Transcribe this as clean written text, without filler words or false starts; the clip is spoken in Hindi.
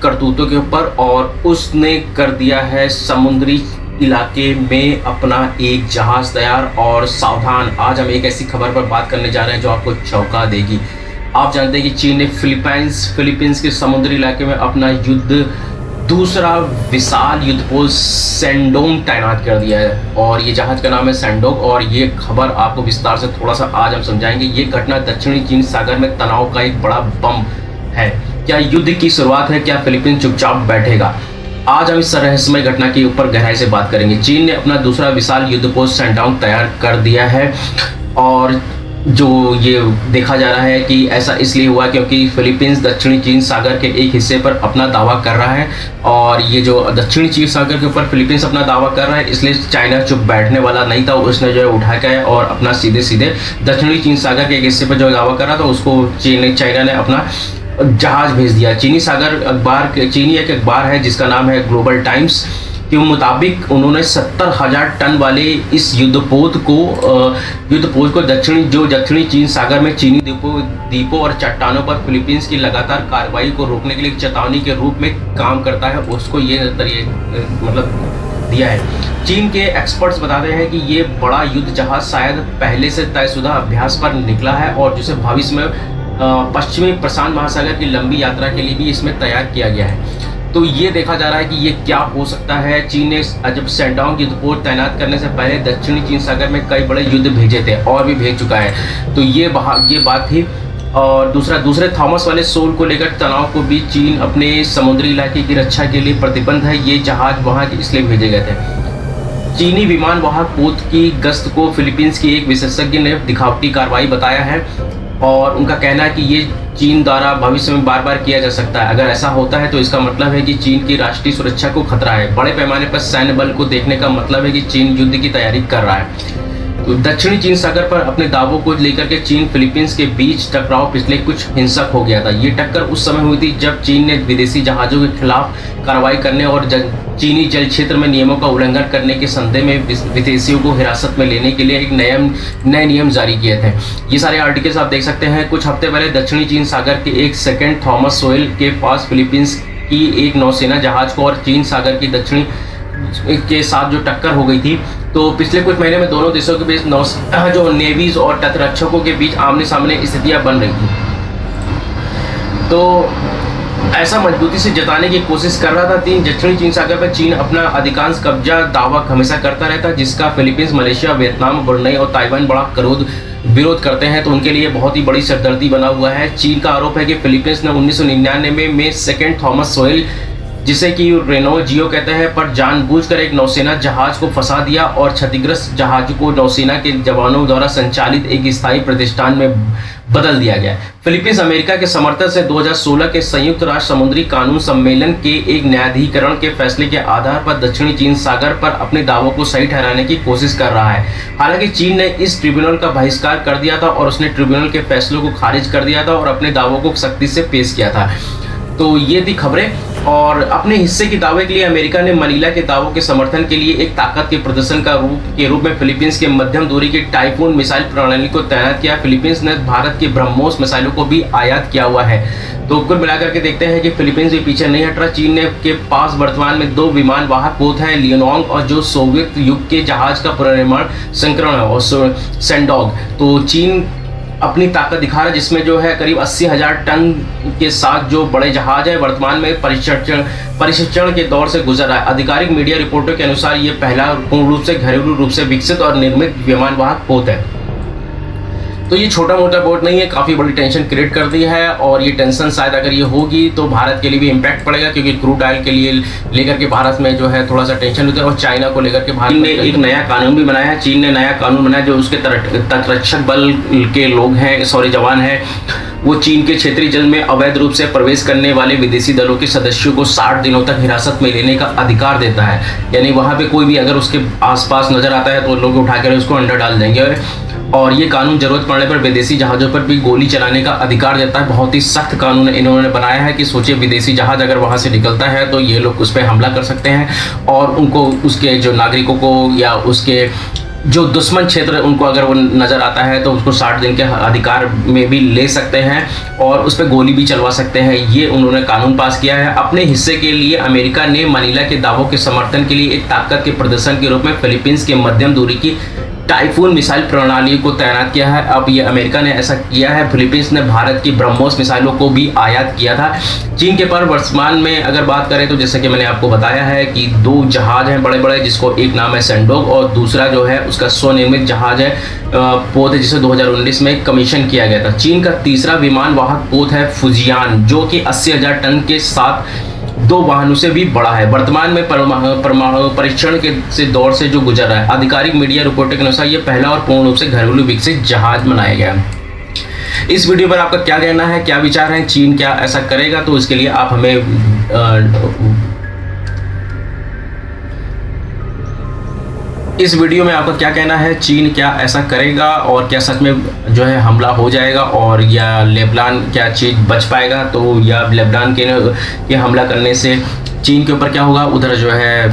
करतूतों के ऊपर और उसने कर दिया है समुद्री इलाके में अपना एक जहाज तैयार। और सावधान, आज हम एक ऐसी खबर पर बात करने जा रहे हैं जो आपको चौंका देगी। आप जानते हैं कि चीन ने फिलीपींस के समुद्री इलाके में अपना दूसरा विशाल युद्धपोत सैंडोंग तैनात कर दिया है और ये जहाज का नाम है सैंडोंग। और ये खबर आपको विस्तार से थोड़ा सा आज हम समझाएंगे। ये घटना दक्षिणी चीन सागर में तनाव का एक बड़ा बम है। क्या युद्ध की शुरुआत है? क्या फिलीपींस चुपचाप बैठेगा? आज हम इस रहस्यमय घटना के ऊपर गहराई से बात करेंगे। चीन ने अपना दूसरा विशाल युद्धपोत सैंडोंग तैयार कर दिया है और जो ये देखा जा रहा है कि ऐसा इसलिए हुआ क्योंकि फिलीपींस दक्षिणी चीन सागर के एक हिस्से पर अपना दावा कर रहा है। और ये जो दक्षिणी चीन सागर के ऊपर फिलीपींस अपना दावा कर रहा है, इसलिए चाइना चुप बैठने वाला नहीं था। उसने जो है उठा के और अपना सीधे दक्षिणी चीन सागर के एक हिस्से पर जो दावा कर रहा था उसको चाइना ने अपना जहाज भेज दिया। चीनी एक अखबार है जिसका नाम है ग्लोबल टाइम्स के मुताबिक उन्होंने 70,000 टन वाले इस युद्धपोत को दक्षिणी चीन सागर में चीनी द्वीपों और चट्टानों पर फिलीपींस की लगातार कार्रवाई को रोकने के लिए चेतावनी के रूप में काम करता है, उसको ये दिया है। चीन के एक्सपर्ट्स बताते हैं कि ये बड़ा युद्ध जहाज शायद पहले से तयशुदा अभ्यास पर निकला है और जिसे भविष्य में पश्चिमी प्रशांत महासागर की लंबी यात्रा के लिए भी इसमें तैयार किया गया है। तो ये देखा जा रहा है कि ये क्या हो सकता है। चीन ने जब सैंडोंग युद्धपोत तैनात करने से पहले दक्षिणी चीन सागर में कई बड़े युद्ध भेजे थे और भी भेज चुका है। तो ये बात थी। और दूसरे थॉमस वाले सोल को लेकर तनाव को भी चीन अपने समुद्री इलाके की रक्षा के लिए प्रतिबंध है। ये जहाज वहाँ के इसलिए भेजे गए थे। चीनी विमान वाहक पोत की गश्त को फिलीपींस की एक विशेषज्ञ ने दिखावटी कार्रवाई बताया है और उनका कहना है कि ये चीन द्वारा भविष्य में बार बार किया जा सकता है। अगर ऐसा होता है तो इसका मतलब है कि चीन की राष्ट्रीय सुरक्षा को खतरा है। बड़े पैमाने पर सैन्य बल को देखने का मतलब है कि चीन युद्ध की तैयारी कर रहा है। तो दक्षिणी चीन सागर पर अपने दावों को लेकर के चीन फिलीपींस के बीच टकराव पिछले कुछ हिंसक हो गया था। ये टक्कर उस समय हुई थी जब चीन ने विदेशी जहाजों के खिलाफ कार्रवाई करने और चीनी जल क्षेत्र में नियमों का उल्लंघन करने के संदेह में विदेशियों को हिरासत में लेने के लिए एक नए नियम जारी किए थे। ये सारे आर्टिकल्स आप देख सकते हैं। कुछ हफ्ते पहले दक्षिणी चीन सागर के एक सेकंड थॉमस सोइल के पास फिलीपींस की एक नौसेना जहाज को और चीन सागर की दक्षिणी के साथ जो टक्कर हो गई थी। तो पिछले कुछ महीने में दोनों देशों के बीच जो नेवीज और तटरक्षकों के बीच आमने सामने स्थितियां बन रही थी। तो ऐसा मजबूती से जताने की कोशिश कर रहा था। दक्षिणी चीन सागर पर चीन अपना अधिकांश कब्जा दावा हमेशा करता रहता, जिसका फिलीपींस, मलेशिया, वियतनाम, ब्रुनेई और ताइवान बड़ा विरोध करते हैं। तो उनके लिए बहुत ही बड़ी सरदर्दी बना हुआ है। चीन का आरोप है कि फिलीपींस ने 1999 में सेकंड थॉमस सोइल, जिसे कि रेनो जियो कहते हैं, पर जानबूझकर एक नौसेना जहाज को फंसा दिया और क्षतिग्रस्त जहाज को नौसेना के जवानों द्वारा संचालित एक स्थायी प्रतिष्ठान में बदल दिया गया। फिलीपींस अमेरिका के समर्थन से 2016 के संयुक्त राष्ट्र समुद्री कानून सम्मेलन के एक न्यायाधिकरण के फैसले के आधार पर दक्षिणी चीन सागर पर अपने दावों को सही ठहराने की कोशिश कर रहा है। हालांकि चीन ने इस ट्रिब्यूनल का बहिष्कार कर दिया था और उसने ट्रिब्यूनल के फैसलों को खारिज कर दिया था और अपने दावों को सख्ती से पेश किया था। तो ये थी खबरें। और अपने हिस्से के दावे के लिए अमेरिका ने मनीला के दावों के समर्थन के लिए एक ताकत के प्रदर्शन के रूप में फिलीपींस के मध्यम दूरी की टाइफून मिसाइल प्रणाली को तैनात किया। फिलीपींस ने भारत के ब्रह्मोस मिसाइलों को भी आयात किया हुआ है। तो कुल मिलाकर के देखते हैं कि फिलीपींस भी पीछे नहीं हट रहा। चीन के पास वर्तमान में 2 विमान वाहक पोत हैं, लियोनोंग और जो सोवियत युग के जहाज का पुनर्निर्माण संस्करण है और सैंडोंग। तो चीन अपनी ताकत दिखा रहा है, जिसमें जो है करीब 80,000 टन के साथ जो बड़े जहाज है वर्तमान में परिक्षण के दौर से गुजर रहा है। आधिकारिक मीडिया रिपोर्टों के अनुसार ये पहला पूर्ण रूप से घरेलू रूप से विकसित और निर्मित विमान वाहक पोत है। तो ये छोटा मोटा बोट नहीं है, काफ़ी बड़ी टेंशन क्रिएट कर दी है। और ये टेंशन शायद अगर ये होगी तो भारत के लिए भी इम्पैक्ट पड़ेगा, क्योंकि क्रूड ऑयल के लिए लेकर के भारत में जो है थोड़ा सा टेंशन होता है। और चाइना को लेकर के भारत ने एक नया कानून भी बनाया है। चीन ने नया कानून बनाया जो उसके तटरक्षक बल के लोग हैं, जवान हैं, वो चीन के क्षेत्रीय जल में अवैध रूप से प्रवेश करने वाले विदेशी दलों के सदस्यों को 60 दिनों तक हिरासत में लेने का अधिकार देता है। यानी वहाँ पे कोई भी अगर उसके आसपास नजर आता है तो लोग उठाकर उसको अंदर डाल देंगे। और ये कानून जरूरत पड़ने पर विदेशी जहाज़ों पर भी गोली चलाने का अधिकार देता है। बहुत ही सख्त कानून इन्होंने बनाया है कि सोचिए विदेशी जहाज़ अगर वहाँ से निकलता है तो ये लोग उस पर हमला कर सकते हैं और उनको, उसके जो नागरिकों को या उसके जो दुश्मन क्षेत्र उनको अगर वो नज़र आता है तो उसको 60 दिन के अधिकार में भी ले सकते हैं और उस पर गोली भी चलवा सकते हैं। ये उन्होंने कानून पास किया है। अपने हिस्से के लिए अमेरिका ने मनीला के दावों के समर्थन के लिए एक ताकत के प्रदर्शन के रूप में फिलीपींस के मध्यम दूरी की टाइफून मिसाइल प्रणाली को तैनात किया है। अब ये अमेरिका ने ऐसा किया है। फिलीपींस ने भारत की ब्रह्मोस मिसाइलों को भी आयात किया था। चीन के पर वर्तमान में अगर बात करें तो जैसे कि मैंने आपको बताया है कि 2 जहाज हैं बड़े बड़े, जिसको एक नाम है सेंडोग और दूसरा जो है उसका स्वनिर्मित जहाज है पोत, जिसे 2019 में कमीशन किया गया था। चीन का तीसरा विमान वाहक पोत है फुजियान, जो कि 80,000 टन के साथ 2 वाहनों से भी बड़ा है। वर्तमान में परमाणु परीक्षण के से दौर से जो गुजर रहा है। आधिकारिक मीडिया रिपोर्ट के अनुसार ये पहला और पूर्ण रूप से घरेलू विकसित जहाज बनाया गया। इस वीडियो पर आपका क्या कहना है, क्या विचार है, चीन क्या ऐसा करेगा? तो इसके लिए आप हमें इस वीडियो में आपका क्या कहना है, चीन क्या ऐसा करेगा और क्या सच में जो है हमला हो जाएगा और या लेबनान क्या चीन बच पाएगा? तो या लेबनान के हमला करने से चीन के ऊपर क्या होगा? उधर जो है